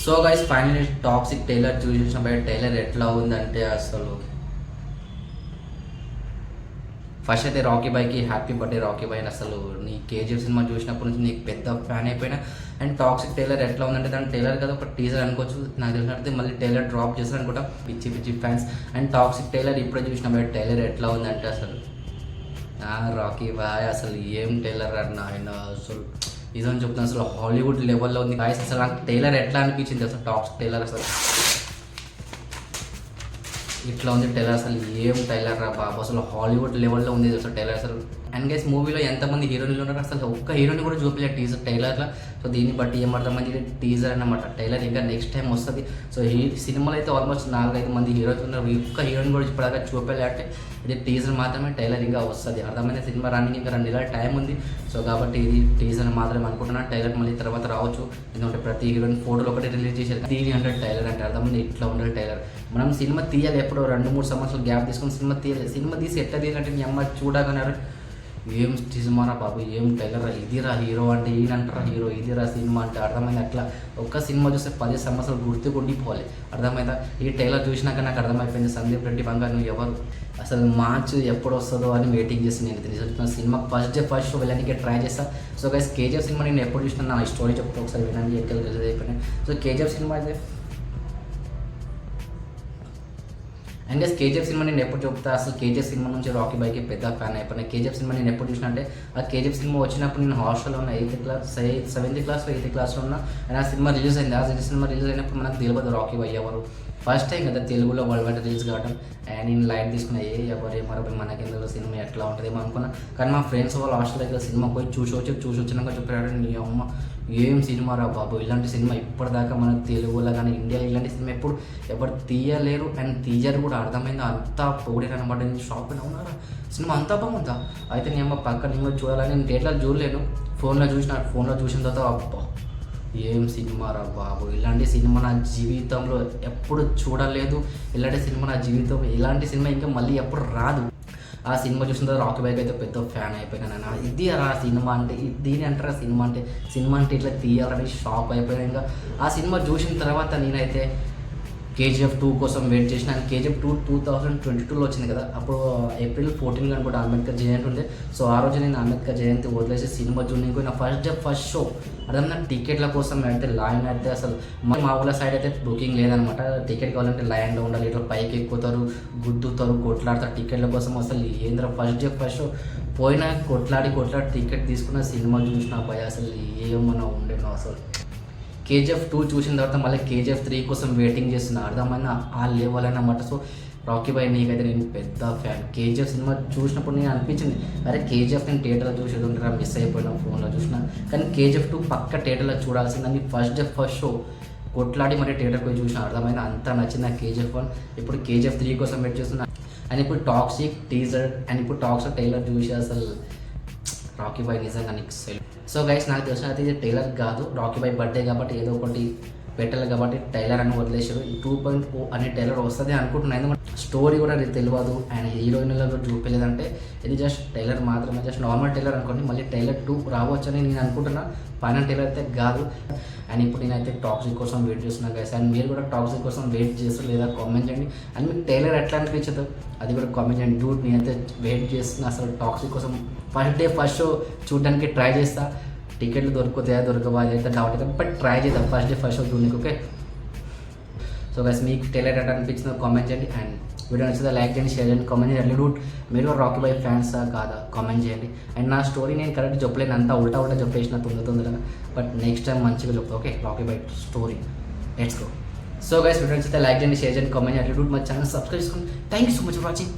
So guys finally Toxic trailer చూసిన బయట tailor ఎట్లా ఉందంటే అసలు ఫస్ట్ అయితే రాకీ బాయ్కి హ్యాపీ బర్త్డే రాకీ బాయ్. అసలు నీ కేజీఎఫ్ సినిమా చూసినప్పటి నుంచి నీకు పెద్ద ఫ్యాన్ అయిపోయినా. అండ్ టాక్సిక్ టైలర్ ఎట్లా ఉందంటే దాని టైలర్ కదా ఒక టీజర్ అనుకోవచ్చు, నాకు తెలిసినట్టు మళ్ళీ టైలర్ డ్రాప్ చేస్తారు అనుకుంటా పిచ్చి పిచ్చి ఫ్యాన్స్. అండ్ టాక్సిక్ టైలర్ ఇప్పుడే చూసిన బయట టైలర్ ఎట్లా ఉందంటే అసలు రాకీ బాయ్ అసలు ఏం టైలర్ అన్న ఆయన అసలు ఇదని చెప్తాను. అసలు హాలీవుడ్ లెవెల్లో ఉంది గాయస్. అసలు నాకు టైలర్ ఎట్లా అనిపించింది అసలు టాక్సిక్ టైలర్ అసలు ఇట్లా ఉంది టైలర్. అసలు ఏం టైలర్ రా బాబు, అసలు హాలీవుడ్ లెవెల్లో ఉంది అసలు టైలర్ అసలు. అండ్ గైస్ మూవీలో ఎంతమంది హీరోయిన్లు ఉన్నారు అసలు ఒక్క హీరోని కూడా చూపించలేదు టీజర్ టైలర్లో. సో దీన్ని బట్టి ఏమర్థమైంది టీజర్ అన్నమాట. టైలర్ ఇంకా నెక్స్ట్ టైం వస్తుంది. సో ఈ సినిమాలో అయితే ఆల్మోస్ట్ 4-5 మంది హీరోస్ ఉన్నారు, ఒక్క హీరోయిన్ కూడా ఇప్పటిదాకా చూపించలేదంటే ఇది టీజర్ మాత్రమే. టైలర్ ఇంకా వస్తుంది అర్థమైంది. సినిమా రన్నింగ్ ఇంకా 2 నెలల టైం ఉంది. సో కాబట్టి ఇది టీజర్ మాత్రమే అనుకుంటున్నాను. టైలర్ మళ్ళీ తర్వాత రావచ్చు, ఎందుకంటే ప్రతి హీరోయిన్ ఫోటోలు ఒకటి రిలీజ్ చేశారు. 300 టైలర్ అంటే అర్థమైంది. ఇట్లా ఉండాలి టైలర్. మనం సినిమా తీయాలి, ఎప్పుడో 2-3 సంవత్సరాలు గ్యాప్ తీసుకొని సినిమా తీయాలి. సినిమా తీసి ఎట్లా తీయాలంటే మీ అమ్మ చూడగలరు ఏం సినిమారా బాబు, ఏం టైలర్, ఇదిరా హీరో అంటే ఈయనంటారా హీరో, ఇదిరా సినిమా అంటే అర్థమైంది. అట్లా ఒక్క సినిమా చూస్తే 10 సంవత్సరాలు గుర్తుకుండిపోవాలి అర్థమైందా. ఈ టైలర్ చూసినాక నాకు అర్థమైపోయింది సందీప్ రెడ్డి బంగారు నువ్వు ఎవరు, అసలు మార్చ్ ఎప్పుడు వస్తుందో అని వెయిటింగ్ చేసి నేను తెలిసి సినిమా ఫస్ట్ షో వెళ్ళడానికి ట్రై చేస్తాను. సో గైస్ కేజీఎఫ్ సినిమా నేను ఎప్పుడు చూసినా నా స్టోరీ చెప్తే ఒకసారి వినండి ఎక్కడ రిలీజ్ అయిపోయినాయి. సో కేజీఎఫ్ సినిమా అయితే అండ్ గైస్ కేజీఎఫ్ సినిమా నేను ఎప్పుడు చెప్తా, అసలు కేజీఎఫ్ సినిమా నుంచి రాకీ బాయ్కి పెద్ద ఫ్యాన్ అయిపోయినా. కేజీఎఫ్ సినిమా నేను ఎప్పుడు చూసినా అంటే ఆ కేజీఎఫ్ సినిమా వచ్చినప్పుడు నేను హాస్టల్లో ఉన్న 7th క్లాస్లో 8th క్లాస్లో ఉన్నా. అండ్ ఆ సినిమా రిలీజ్ అయింది. ఆ సినిమా రిలీజ్ అయినప్పుడు మనకు తెలియదు రాకీ బాయ్ ఎవరు. ఫస్ట్ టైం కదా తెలుగులో వరల్డ్ వైడ్ రిలీజ్ కావడం. అండ్ నేను లైట్ తీసుకున్నా ఎవరు మరొక మనకెందులో సినిమా ఎట్లా ఉంటుందేమో అనుకున్నా. కానీ మా ఫ్రెండ్స్ వాళ్ళు హాస్టల్ దగ్గర సినిమా పోయి చూసి వచ్చినాక చెప్పాడు నీ అమ్మ ఏం సినిమా రా బాబు, ఇలాంటి సినిమా ఇప్పటిదాకా మన తెలుగులో కానీ ఇండియాలో ఇలాంటి సినిమా ఎప్పుడు ఎవరు తీయలేరు అండ్ తీయరు కూడా అర్థమైంది. అంతా పొగిడి కనబడి షాప్ అయినా ఉన్నారా సినిమా అంతా బాగుందా. అయితే నీ అమ్మ పక్కన నేను చూడాలని నేను థియేటర్లో చూడలేను, ఫోన్లో చూసిన తర్వాత అబ్బా ఏం సినిమా రా బాబు, ఇలాంటి సినిమా నా జీవితంలో ఎప్పుడు చూడలేదు. ఇలాంటి సినిమా నా జీవితం ఇలాంటి సినిమా ఇంకా మళ్ళీ ఎప్పుడు రాదు. ఆ సినిమా చూసిన తర్వాత రాకీ బాయ్కి అయితే పెద్ద ఫ్యాన్ అయిపోయినా. ఇది ఆ సినిమా అంటే దీని అంటారా సినిమా అంటే ఇట్లా తీయాలని షాక్ అయిపోయినా. ఇంకా ఆ సినిమా చూసిన తర్వాత నేనైతే కేజీఎఫ్ 2 కోసం వెయిట్ చేసిన. అండ్ కేజీఎఫ్ 2 2022లో వచ్చింది కదా, అప్పుడు April 14 అనుకుంటా అంబేద్కర్ జయంతి ఉంది. సో ఆ రోజు నేను అంబేద్కర్ జయంతి వదిలేసి సినిమా చూడడానికి నా ఫస్ట్ షో అర్థం. టికెట్ల కోసం అయితే లైన్ అయితే అసలు మా ఊళ్ళ సైడ్ అయితే బుకింగ్ లేదనమాట. టికెట్ కావాలంటే లైన్లో ఉండాలి, ఇట్లా పైకి ఎక్కుతారు, గుద్దుతారు, కొట్లాడతారు టికెట్ల కోసం. అసలు ఏంద్ర ఫస్ట్ షో పోయినా కొట్లాడి టికెట్ తీసుకున్న సినిమా చూసిన భయ అసలు ఏమన్నా ఉండేనో అసలు. కేజీఎఫ్ 2 చూసిన తర్వాత మళ్ళీ కేజీఎఫ్ 3 కోసం వెయిటింగ్ చేస్తున్నా అర్థమైనా ఆ లెవెల్ అన్నమాట. సో రాకీ బాయ్ నీకైతే నేను పెద్ద ఫ్యాన్. కేజీఎఫ్ సినిమా చూసినప్పుడు నేను అనిపించింది అరే కేజీఎఫ్ నేను థియేటర్లో చూసేది ఉంటారా, మిస్ అయిపోయినా ఫోన్లో చూసిన. కానీ కేజీఎఫ్ 2 పక్క థియేటర్లో చూడాల్సిందని ఫస్ట్ షో కొట్లాడి మరి థియేటర్కి పోయి చూసిన అర్థమైనా అంత నచ్చింది నాకు కేజీఎఫ్ 1. ఇప్పుడు కేజీఎఫ్ 3 కోసం వెయిట్ చేస్తున్నా. అండ్ ఇప్పుడు టాక్సిక్ టీజర్ అండ్ ఇప్పుడు టాక్సిక్ టైలర్ చూసి అసలు రాకీ బాయ్ నిజంగా నీకు సెల్. సో గైస్ నాకు తెలిసిన అయితే ఇది టైలర్ కాదు, రాకీ బాయ్ బర్త్డే కాబట్టి ఏదో ఒకటి పెట్టాలి కాబట్టి టైలర్ అని వదిలేసారు. ఈ 2.0 అనే టైలర్ వస్తుంది అనుకుంటున్నాను, ఎందుకంటే స్టోరీ కూడా తెలియదు అండ్ హీరోయిన్లో కూడా చూపించలేదంటే ఇది జస్ట్ టైలర్ మాత్రమే, జస్ట్ నార్మల్ టైలర్ అనుకోండి. మళ్ళీ టైలర్ 2 రావచ్చు అని నేను అనుకుంటున్నా, ఫైనల్ టైలర్ అయితే కాదు. అండ్ ఇప్పుడు నేనైతే టాక్సిక్ కోసం వెయిట్ చేస్తున్నా గైస్. అండ్ మీరు కూడా టాక్సిక్ కోసం వెయిట్ చేస్తారు లేదా కామెంట్ చేయండి. అండ్ మీకు టైలర్ ఎట్లా అనిపించదు అది కూడా కామెంట్ చేయండి. డూట్ నేనైతే వెయిట్ చేస్తున్నా అసలు టాక్సిక్ కోసం. ఫస్ట్ షో చూడడానికి ట్రై చేస్తా, టికెట్లు దొరకవా అయితే డౌట్ అయితే, బట్ ట్రై చేద్దాం ఫస్ట్ షో చూడడానికి. ఓకే సో గైస్ మీకు టైలర్ ఎట్లా అనిపించిందో కామెంట్ చేయండి. అండ్ వీడియో నచ్చితే లైక్ చేయండి, షేర్ చేయండి, కామెంట్ చేయండి. డూట్ మీరు రాకీ బాయ్ ఫ్యాన్సా కాదా కామెంట్ చేయండి. అండ్ నా స్టోరీ నేను కరెక్ట్ చెప్పలేను, అంతా ఉల్టా చెప్పేసిన తొందరగా, బట్ నెక్స్ట్ టైం మంచిగా చెప్తా. Okay Rocky Bhai story let's go. So guys video నచ్చితే లైక్ చేయండి, షేర్ చేయండి, కామెంట్ చేయండి. డూట్ మా ఛానల్ సబ్స్క్రైబ్ చేసుకోండి. Thank you so much for watching.